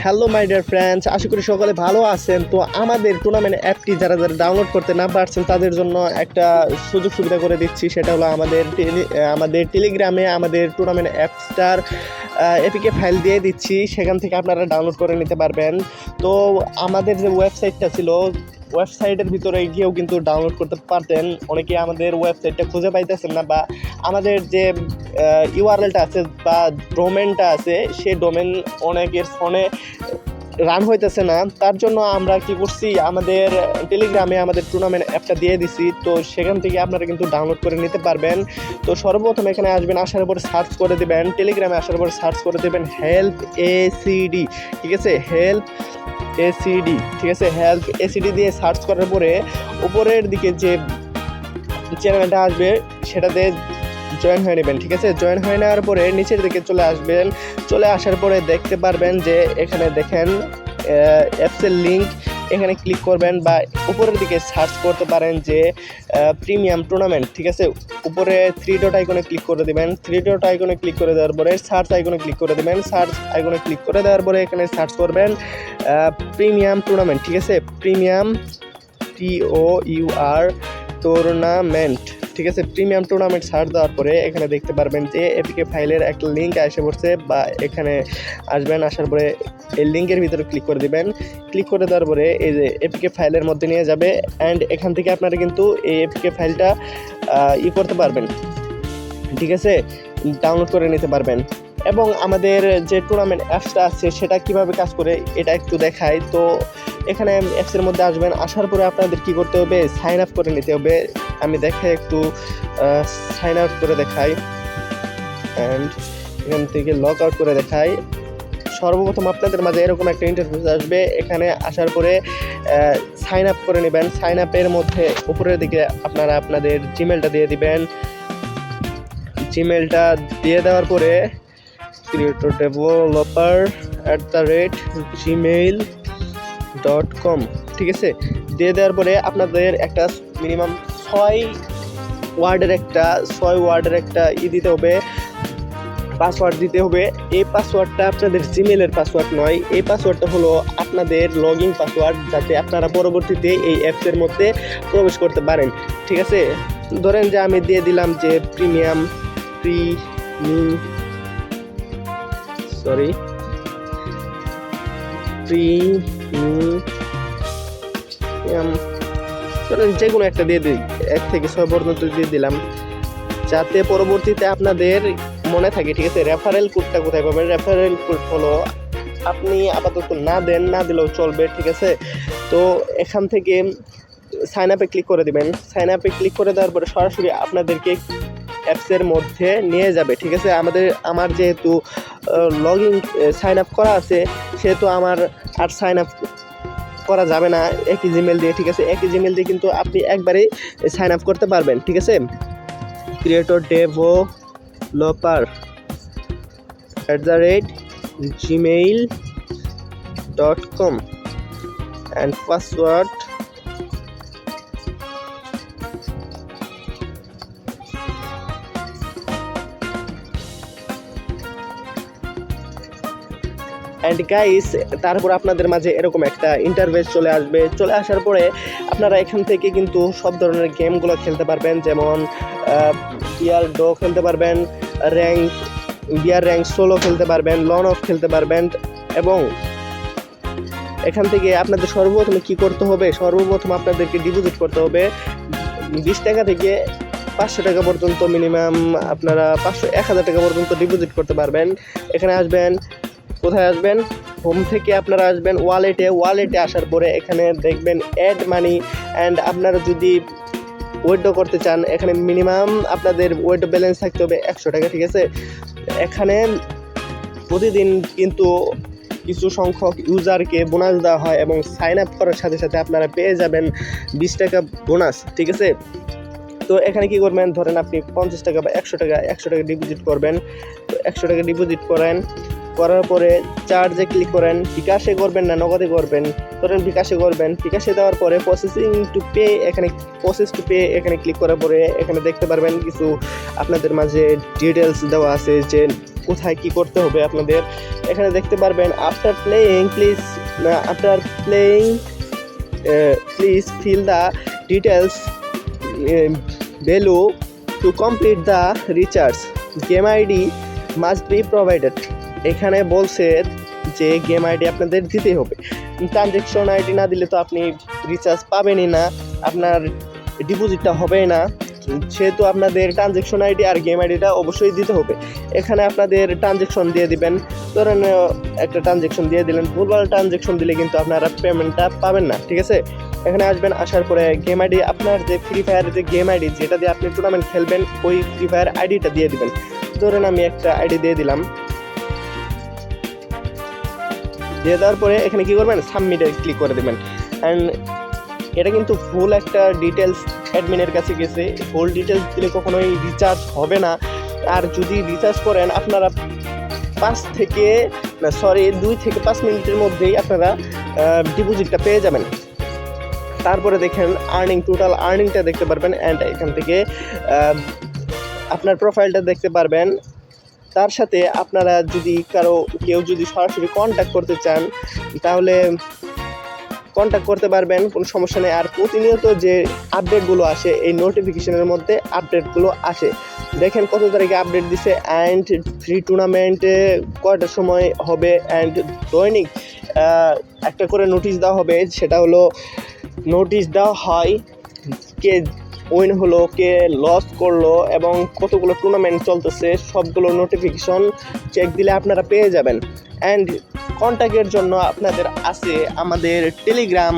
Hello my dear friends, আশা করি সকলে ভালো আছেন। তো আমাদের টুর্নামেন্ট অ্যাপটি যারা ডাউনলোড করতে না পারছেন তাদের জন্য একটা সুযোগ সুবিধা করে দিচ্ছি। সেটা হলো আমাদের টেলিগ্রামে আমাদের টুর্নামেন্ট অ্যাপসটার এপিকে ফাইল দিয়ে দিচ্ছি, সেখান থেকে আপনারা ডাউনলোড করে নিতে পারবেন। তো আমাদের যে ওয়েবসাইটটা ছিল, ওয়েবসাইটের ভিতরে গিয়েও কিন্তু ডাউনলোড করতে পারতেন। অনেকে আমাদের ওয়েবসাইটটা খুঁজে পাইতেছেন না, বা আমাদের যে ইউআরএলটা আছে বা ডোমেনটা আছে, সেই ডোমেন অনেকের ফোনে রান হইতেছে না। তার জন্য আমরা কি করছি, আমাদের টেলিগ্রামে আমাদের টুর্নামেন্ট অ্যাপটা দিয়ে দিছি। তো সেখান থেকে আপনারা কিন্তু ডাউনলোড করে নিতে পারবেন। তো সর্বপ্রথম এখানে আসবেন, আসার পরে সার্চ করে দেবেন, টেলিগ্রামে আসার পরে সার্চ করে দেবেন হেল্প এসিডি, ঠিক আছে, হেল্প এসিডি, ঠিক আছে, হেল্প এসিডি দিয়ে সার্চ করার পরে উপরের দিকে যে চ্যানেলটা আসবে সেটাতে জয়েন হয়ে নেবেন, ঠিক আছে। জয়েন হয়ে নেওয়ার পরে নিচের দিকে চলে আসবেন। চলে আসার পরে দেখতে পারবেন যে এখানে দেখেন অ্যাপসের লিঙ্ক, এখানে ক্লিক করবেন, বা উপরের দিকে সার্চ করতে পারেন যে প্রিমিয়াম টুর্নামেন্ট, ঠিক আছে। উপরে 3 ডট আইকনে ক্লিক করে দেবেন। 3 ডট আইকনে ক্লিক করে দেওয়ার পরে সার্চ আইকনে ক্লিক করে দেবেন। সার্চ আইকনে ক্লিক করে দেওয়ার পরে এখানে সার্চ করবেন প্রিমিয়াম টুর্নামেন্ট, ঠিক আছে, প্রিমিয়াম TOUR টুর্নামেন্ট, ঠিক আছে। প্রিমিয়াম টুর্নামেন্ট সার্চ দেওয়ার পরে এখানে দেখতে পারবেন যে এপিকে ফাইলের একটা লিঙ্ক এসে পড়ছে, বা এখানে আসবেন, আসার পরে এই লিঙ্কের ভিতরে ক্লিক করে দিবেন। ক্লিক করে দেওয়ার পরে এই যে এপিকে ফাইলের মধ্যে নিয়ে যাবে, অ্যান্ড এখান থেকে আপনারা কিন্তু এই এপিকে ফাইলটা করতে পারবেন, ঠিক আছে, ডাউনলোড করে নিতে পারবেন। এবং আমাদের যে টুর্নামেন্ট অ্যাপসটা আছে সেটা কিভাবে কাজ করে এটা একটু দেখাই। তো এখানে অ্যাপসের মধ্যে আসবেন, আসার পরে আপনাদের কি করতে হবে, সাইন আপ করে নিতে হবে। আমি দেখাই, একটু সাইন আউট করে দেখাই, অ্যান্ড এখান থেকে লগ আউট করে দেখাই। সর্বপ্রথম আপনাদের মাঝে এরকম একটা ইন্টারফেস আসবে। এখানে আসার পরে সাইন আপ করে নেবেন। সাইন আপের মধ্যে উপরের দিকে আপনারা আপনাদের জিমেলটা দিয়ে দিবেন। জিমেলটা দিয়ে দেওয়ার পরে creatordeveloper@gmail.com, ঠিক আছে, দিয়ে দেওয়ার পরে আপনাদের একটা মিনিমাম 6 ওয়ার্ডের একটা দিতে হবে, পাসওয়ার্ড দিতে হবে। এই পাসওয়ার্ডটা আপনাদের জিমেলের পাসওয়ার্ড নয়, এই পাসওয়ার্ডটা হলো আপনাদের লগইন পাসওয়ার্ড, যাতে আপনারা পরবর্তীতে এই অ্যাপসের মধ্যে প্রবেশ করতে পারেন, ঠিক আছে। ধরেন যে আমি দিয়ে দিলাম যে প্রিমিয়াম ধরেন যে কোনো একটা দিয়ে দিই, 1 থেকে 6 পর্যন্ত দিয়ে দিলাম, যাতে পরবর্তীতে আপনাদের মনে থাকে, ঠিক আছে। রেফারেল কোডটা কোথায় পাবেন? রেফারেল কোড হলো, আপনি আপাতত না দিলেও চলবে, ঠিক আছে। তো এখান থেকে সাইন আপে ক্লিক করে দিবেন। সাইন আপে ক্লিক করে দেওয়ার পরে সরাসরি আপনাদেরকে অ্যাপসের মধ্যে নিয়ে যাবে, ঠিক আছে। আমার যেহেতু লগইন সাইন আপ করা আছে, সেহেতু আমার আর সাইন আপ করা যাবে না একই জিমেল দিয়ে, ঠিক আছে। একই জিমেল দিয়ে কিন্তু আপনি একবারেই সাইন আপ করতে পারবেন, ঠিক আছে। creatordeveloper@gmail.com and password and guys, তারপর আপনাদের মাঝে এরকম একটা ইন্টারফেস চলে আসবে। চলে আসার পরে আপনারা এখান থেকে কিন্তু সব ধরনের গেমগুলো খেলতে পারবেন, যেমন বিয়ার ডো খেলতে পারবেন, বিয়ার র্যাঙ্ক সোলো খেলতে পারবেন, লন অফ খেলতে পারবেন। এবং এখান থেকে আপনাদের সর্বপ্রথমে কি করতে হবে, সর্বপ্রথম আপনাদেরকে ডিপোজিট করতে হবে 20 টাকা থেকে 500 টাকা পর্যন্ত। মিনিমাম আপনারা 1000 টাকা পর্যন্ত ডিপোজিট করতে পারবেন। এখানে আসবেন, কোথায় আসবেন, হোম থেকে আপনারা আসবেন ওয়ালেটে আসার পরে এখানে দেখবেন অ্যাড মানি, অ্যান্ড আপনারা যদি উইথড্র করতে চান, এখানে মিনিমাম আপনাদের উইথড্র ব্যালেন্স থাকতে হবে 100 টাকা, ঠিক আছে। এখানে প্রতিদিন কিন্তু কিছু সংখ্যক ইউজারকে বোনাস দেওয়া হয়, এবং সাইন আপ করার সাথে সাথে আপনারা পেয়ে যাবেন 20 টাকা বোনাস, ঠিক আছে। তো এখানে কি করবেন, ধরেন আপনি 50 টাকা বা 100 টাকা ডিপোজিট করবেন। তো 100 টাকা ডিপোজিট করার পরে চার্জে ক্লিক করেন। বিকাশে করবেন না নগদে করবেন, ধরেন বিকাশে করবেন। বিকাশে দেওয়ার পরে প্রসেস টু পে এখানে ক্লিক করার পরে এখানে দেখতে পারবেন কিছু আপনাদের মাঝে ডিটেলস দেওয়া আছে, যে কোথায় কি করতে হবে আপনাদের এখানে দেখতে পারবেন। After playing please fill the details below to complete the recharge. Game ID must be provided. এখানে বলছে যে গেম আইডি আপনাদের দিতে হবে, ট্রানজ্যাকশন আইডি না দিলে তো আপনি রিচার্জ পাবেনই না, আপনার ডিপোজিটটা হবেই না, সেহেতু আপনাদের ট্রানজ্যাকশন আইডি আর গেম আইডিটা অবশ্যই দিতে হবে। এখানে আপনাদের ট্রানজ্যাকশন দিয়ে দিবেন, ধরেন একটা ট্রানজ্যাকশন দিয়ে দিলেন, ভুলভাল ট্রানজ্যাকশন দিলে কিন্তু আপনারা পেমেন্টটা পাবেন না, ঠিক আছে। এখানে আসবেন, আসার পরে গেম আইডি, আপনার যে ফ্রি ফায়ারের যে গেম আইডি যেটা দিয়ে আপনি টুর্নামেন্ট খেলবেন ওই ফ্রি ফায়ার আইডিটা দিয়ে দিবেন। ধরেন আমি একটা আইডি দিয়ে দিলাম, দিয়ে দেওয়ার পরে এখানে কি করবেন, সাবমিটে ক্লিক করে দেবেন। অ্যান্ড এটা কিন্তু ফুল একটা ডিটেলস অ্যাডমিনের কাছে গেছে, ফুল ডিটেলস দিলে কখনোই রিচার্জ হবে না। আর যদি রিচার্জ করেন আপনারা 2 থেকে 5 মিনিটের মধ্যেই আপনারা ডিপোজিটটা পেয়ে যাবেন। তারপরে দেখেন টোটাল আর্নিংটা দেখতে পারবেন, অ্যান্ড এখান থেকে আপনার প্রোফাইলটা দেখতে পারবেন। তার সাথে আপনারা যদি কেউ যদি সরাসরি কন্ট্যাক্ট করতে চান তাহলে কন্ট্যাক্ট করতে পারবেন, কোনো সমস্যা নেই। আর প্রতিনিয়ত যে আপডেটগুলো আসে এই নোটিফিকেশনের মধ্যে আপডেটগুলো আসে, দেখেন কত তারিখে আপডেট দিছে, অ্যান্ড ফ্রি টুর্নামেন্টে কয়টার সময় হবে, অ্যান্ড দৈনিক একটা করে নোটিশ দেওয়া হবে। সেটা হলো নোটিশ দেওয়া হয় কে উইন হলো, কে লস করলো এবং কতগুলো টুর্নামেন্ট চলতেছে, সবগুলো নোটিফিকেশন চেক দিলে আপনারা পেয়ে যাবেন। অ্যান্ড কন্ট্যাক্টের জন্য আপনাদের আছে আমাদের টেলিগ্রাম,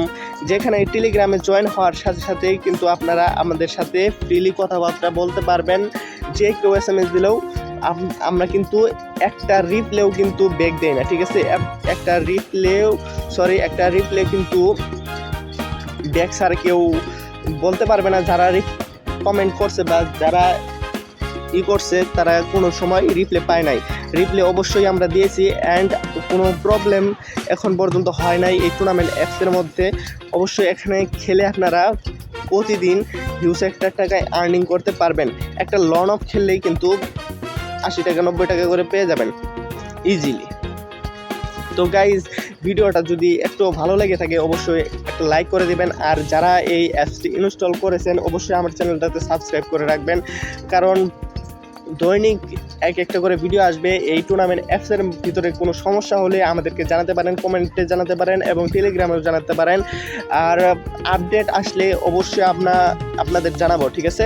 যেখানে টেলিগ্রামে জয়েন হওয়ার সাথে সাথেই কিন্তু আপনারা আমাদের সাথে ফ্রিলি কথাবার্তা বলতে পারবেন। যে কেউ SMS দিলেও আমরা কিন্তু একটা রিপ্লেও কিন্তু ব্যাক দেই না, ঠিক আছে। একটা রিপ্লে কিন্তু ব্যাক ছাড়া কেউ বলতে পারবে না। যারা কমেন্ট করছে বা যারা করছে তারা কোনো সময় রিপ্লে পায় নাই, রিপ্লে অবশ্যই আমরা দিয়েছি। অ্যান্ড কোনো প্রবলেম এখন পর্যন্ত হয় নাই এই টুর্নামেন্ট অ্যাপসের মধ্যে। অবশ্যই এখানে খেলে আপনারা প্রতিদিন হিউজ একটা টাকায় আর্নিং করতে পারবেন। একটা লন অফ খেললেই কিন্তু 80 টাকা 90 টাকা করে পেয়ে যাবেন ইজিলি। তো গাইজ, ভিডিওটা যদি একটু ভালো লেগে থাকে অবশ্যই একটা লাইক করে দিবেন। আর যারা এই অ্যাপসটি ইনস্টল করেছেন অবশ্যই আমার চ্যানেলটাতে সাবস্ক্রাইব করে রাখবেন, কারণ দৈনিক একটা করে ভিডিও আসবে। এই টুর্নামেন্ট অ্যাপসের ভিতরে কোনো সমস্যা হলে আমাদেরকে জানাতে পারেন, কমেন্টে জানাতে পারেন এবং টেলিগ্রামেও জানাতে পারেন। আর আপডেট আসলে অবশ্যই আপনাদের জানাবো, ঠিক আছে।